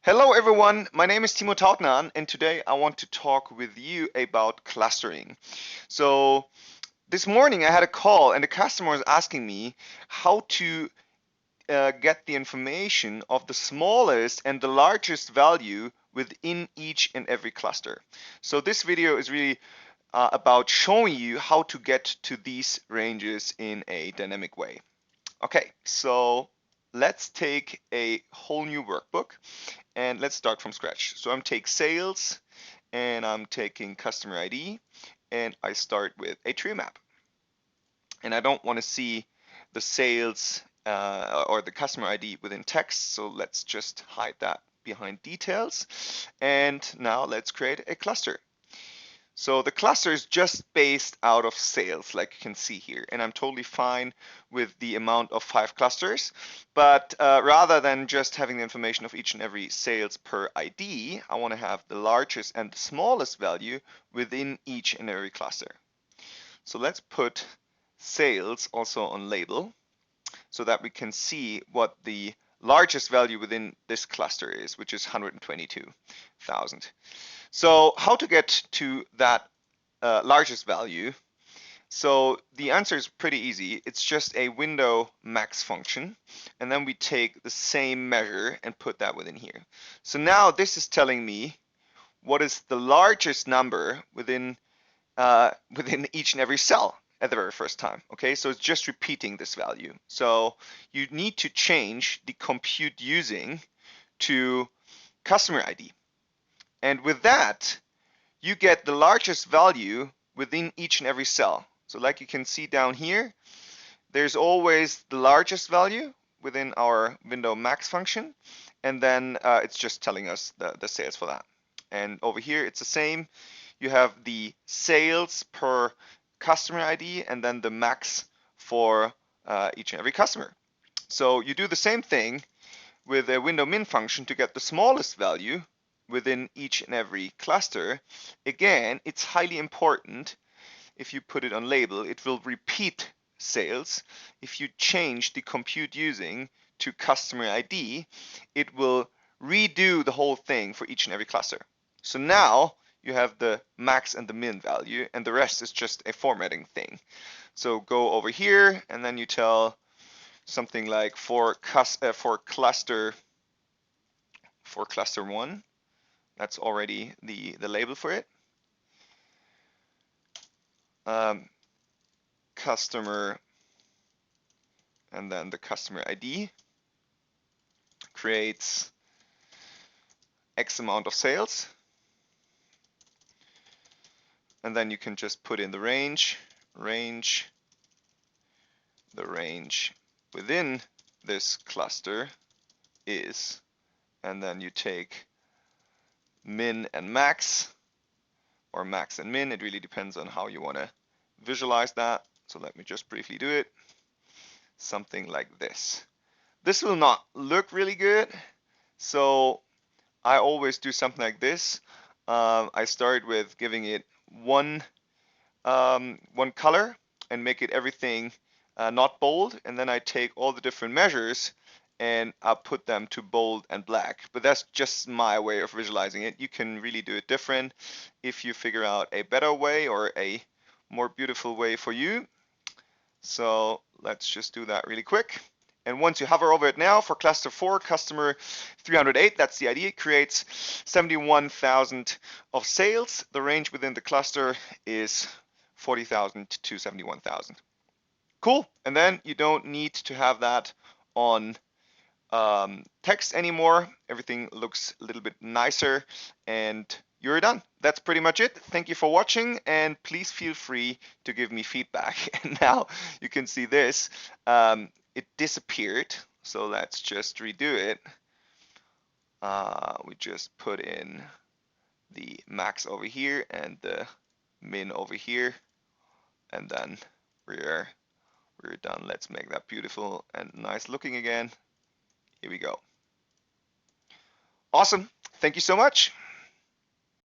Hello everyone, my name is Timo Tautnan and today I want to talk with you about clustering. So this morning I had a call and the customer was asking me how to get the information of the smallest and the largest value within each and every cluster. So this video is really about showing you how to get to these ranges in a dynamic way. Okay, so let's take a whole new workbook and let's start from scratch. So I'm taking sales and I'm taking customer ID and I start with a tree map. And I don't want to see the sales or the customer ID within text, so let's just hide that behind details. And now let's create a cluster. So the cluster is just based out of sales, like you can see here, and I'm totally fine with the amount of 5 clusters. But rather than just having the information of each and every sales per ID, I want to have the largest and the smallest value within each and every cluster. So let's put sales also on label so that we can see what the largest value within this cluster is, which is 122,000. So how to get to that largest value? So the answer is pretty easy. It's just a window max function, and then we take the same measure and put that within here. So now this is telling me what is the largest number within each and every cell at the very first time. Okay, so it's just repeating this value. So you need to change the compute using to customer ID. And with that, you get the largest value within each and every cell. So like you can see down here, there's always the largest value within our window max function, and then it's just telling us the sales for that. And over here, it's the same. You have the sales per customer ID and then the max for each and every customer. So you do the same thing with a window min function to get the smallest value within each and every cluster. Again, it's highly important. If you put it on label, it will repeat sales. If you change the compute using to customer ID, it will redo the whole thing for each and every cluster. So now you have the max and the min value, and the rest is just a formatting thing. So go over here, and then you tell something like for cluster 1. That's already the label for it. Customer, and then the customer ID creates X amount of sales. And then you can just put in the range, the range within this cluster is, and then you take min and max, or max and min. It really depends on how you want to visualize that. So let me just briefly do it. Something like this. This will not look really good, so I always do something like this. I start with giving it one color and make it everything not bold, and then I take all the different measures and I'll put them to bold and black. But that's just my way of visualizing it. You can really do it different if you figure out a better way or a more beautiful way for you. So let's just do that really quick. And once you hover over it now, for cluster 4, customer 308, that's the ID, it creates 71,000 of sales. The range within the cluster is 40,000 to 71,000. Cool. And then you don't need to have that on text anymore. Everything looks a little bit nicer and you're done. That's pretty much it. Thank you for watching, and please feel free to give me feedback. And now you can see this. It disappeared, so let's just redo it. We just put in the max over here and the min over here, and then we're done. Let's make that beautiful and nice looking again. Here we go. Awesome. Thank you so much.